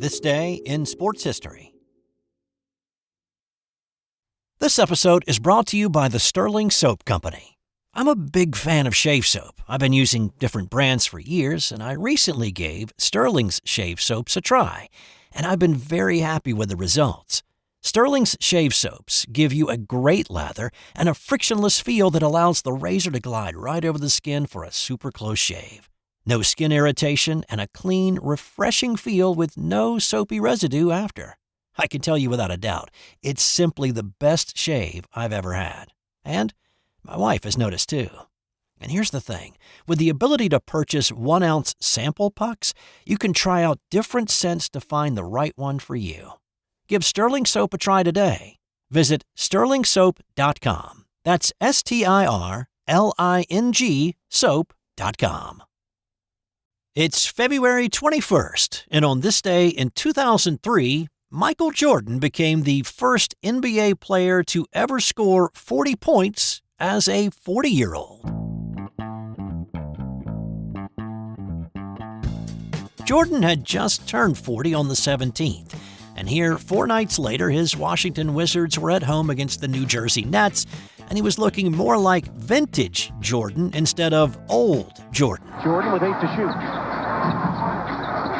This day in sports history. This episode is brought to you by the Sterling Soap Company. I'm a big fan of shave soap. I've been using different brands for years, and I recently gave Sterling's shave soaps a try, and I've been very happy with the results. Sterling's shave soaps give you a great lather and a frictionless feel that allows the razor to glide right over the skin for a super close shave. No skin irritation and a clean, refreshing feel with no soapy residue after. I can tell you without a doubt, it's simply the best shave I've ever had. And my wife has noticed too. And here's the thing. With the ability to purchase 1-ounce sample pucks, you can try out different scents to find the right one for you. Give Sterling Soap a try today. Visit sterlingsoap.com. That's STIRLING soap.com. It's February 21st, and on this day in 2003, Michael Jordan became the first NBA player to ever score 40 points as a 40-year-old. Jordan had just turned 40 on the 17th, and here, 4 nights later, his Washington Wizards were at home against the New Jersey Nets, and he was looking more like vintage Jordan instead of old Jordan. Jordan with 8 to shoot.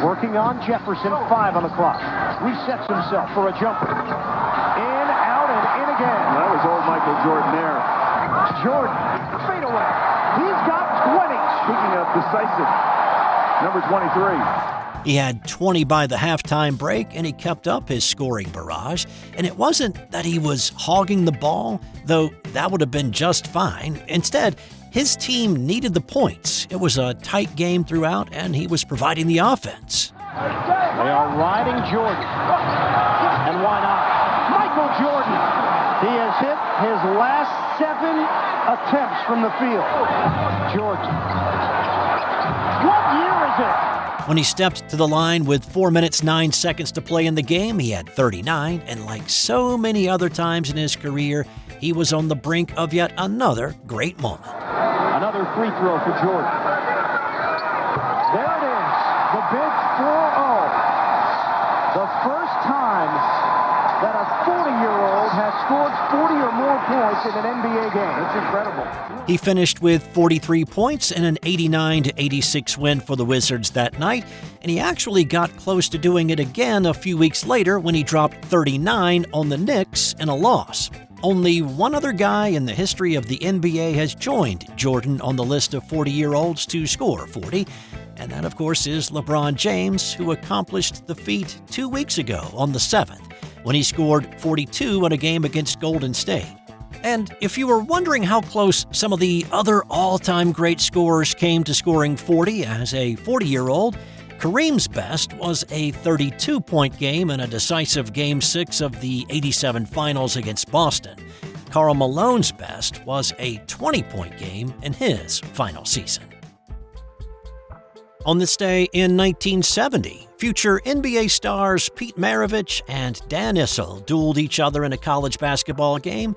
Working on Jefferson, 5 on the clock. Resets himself for a jumper. In, out, and in again. That was old Michael Jordan there. Jordan, fade away. He's got 20. Speaking of decisive, number 23. He had 20 by the halftime break, and he kept up his scoring barrage. And it wasn't that he was hogging the ball, though that would have been just fine. Instead, his team needed the points. It was a tight game throughout, and he was providing the offense. They are riding Jordan. And why not? Michael Jordan. He has hit his last 7 attempts from the field. Jordan. What year is it? When he stepped to the line with 4 minutes 9 seconds to play in the game, he had 39, and like so many other times in his career, he was on the brink of yet another great moment. Another free throw for Jordan. There it is, the big 4-0. The first time that a 40-year-old has scored 40 or more points in an NBA game. It's incredible. He finished with 43 points and an 89-86 win for the Wizards that night, and he actually got close to doing it again a few weeks later when he dropped 39 on the Knicks in a loss. Only one other guy in the history of the NBA has joined Jordan on the list of 40-year-olds to score 40, and that, of course, is LeBron James, who accomplished the feat 2 weeks ago on the 7th, when he scored 42 in a game against Golden State. And if you were wondering how close some of the other all-time great scorers came to scoring 40 as a 40-year-old, Kareem's best was a 32-point game in a decisive Game 6 of the '87 Finals against Boston. Karl Malone's best was a 20-point game in his final season. On this day in 1970, future NBA stars Pete Maravich and Dan Issel dueled each other in a college basketball game.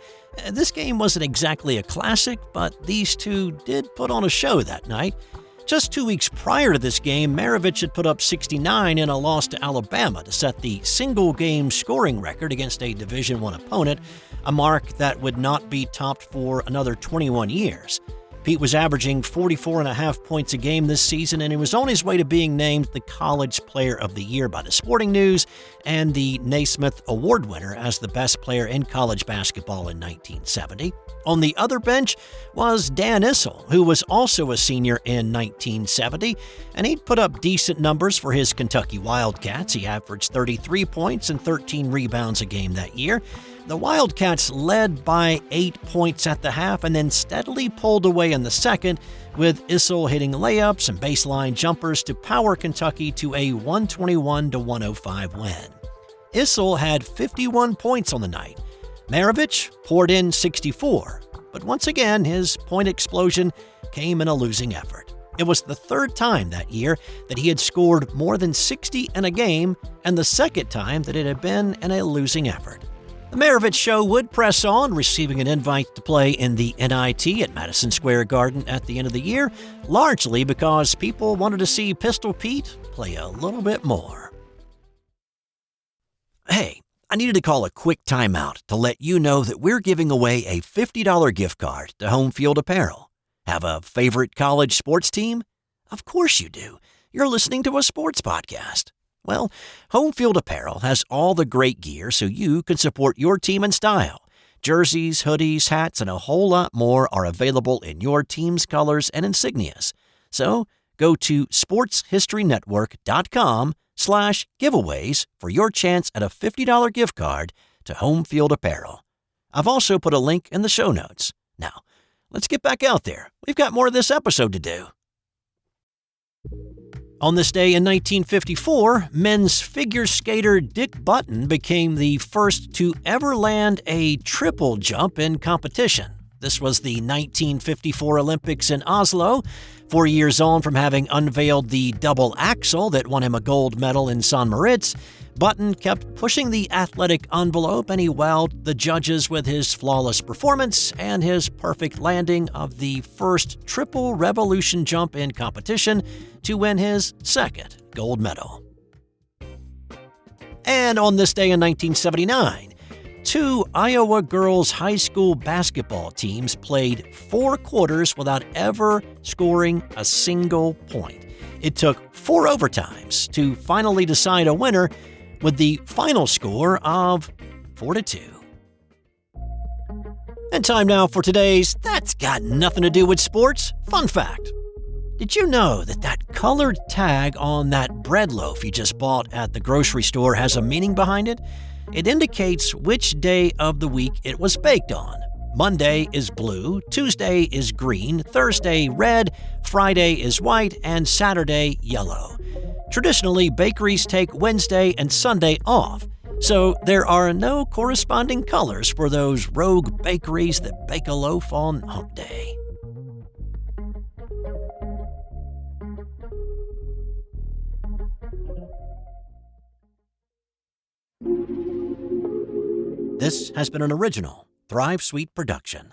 This game wasn't exactly a classic, but these two did put on a show that night. Just 2 weeks prior to this game, Maravich had put up 69 in a loss to Alabama to set the single-game scoring record against a Division I opponent, a mark that would not be topped for another 21 years. Pete was averaging 44.5 points a game this season, and he was on his way to being named the College Player of the Year by the Sporting News and the Naismith Award winner as the best player in college basketball in 1970. On the other bench was Dan Issel, who was also a senior in 1970, and he'd put up decent numbers for his Kentucky Wildcats. He averaged 33 points and 13 rebounds a game that year. The Wildcats led by 8 points at the half and then steadily pulled away in the second, with Issel hitting layups and baseline jumpers to power Kentucky to a 121-105 win. Issel had 51 points on the night. Maravich poured in 64, but once again his point explosion came in a losing effort. It was the third time that year that he had scored more than 60 in a game, and the second time that it had been in a losing effort. The Maravich show would press on, receiving an invite to play in the NIT at Madison Square Garden at the end of the year, largely because people wanted to see Pistol Pete play a little bit more. I needed to call a quick timeout to let you know that we're giving away a $50 gift card to Home Field Apparel. Have a favorite college sports team? Of course you do. You're listening to a sports podcast. Well, Home Field Apparel has all the great gear so you can support your team in style. Jerseys, hoodies, hats, and a whole lot more are available in your team's colors and insignias. So go to sportshistorynetwork.com/giveaways for your chance at a $50 gift card to Home Field Apparel. I've also put a link in the show notes. Now, let's get back out there. We've got more of this episode to do. On this day in 1954, men's figure skater Dick Button became the first to ever land a triple jump in competition. This was the 1954 Olympics in Oslo. 4 years on from having unveiled the double axel that won him a gold medal in St. Moritz, Button kept pushing the athletic envelope, and he wowed the judges with his flawless performance and his perfect landing of the first triple revolution jump in competition to win his second gold medal. And on this day in 1979, two Iowa girls' high school basketball teams played 4 quarters without ever scoring a single point. It took 4 overtimes to finally decide a winner, with the final score of 4-2. And time now for today's That's Got Nothing to Do with Sports fun fact. Did you know that colored tag on that bread loaf you just bought at the grocery store has a meaning behind it? It indicates which day of the week it was baked on. Monday is blue, Tuesday is green, Thursday red, Friday is white, and Saturday yellow. Traditionally, bakeries take Wednesday and Sunday off, so there are no corresponding colors for those rogue bakeries that bake a loaf on Hump Day. This has been an original Thrive Suite production.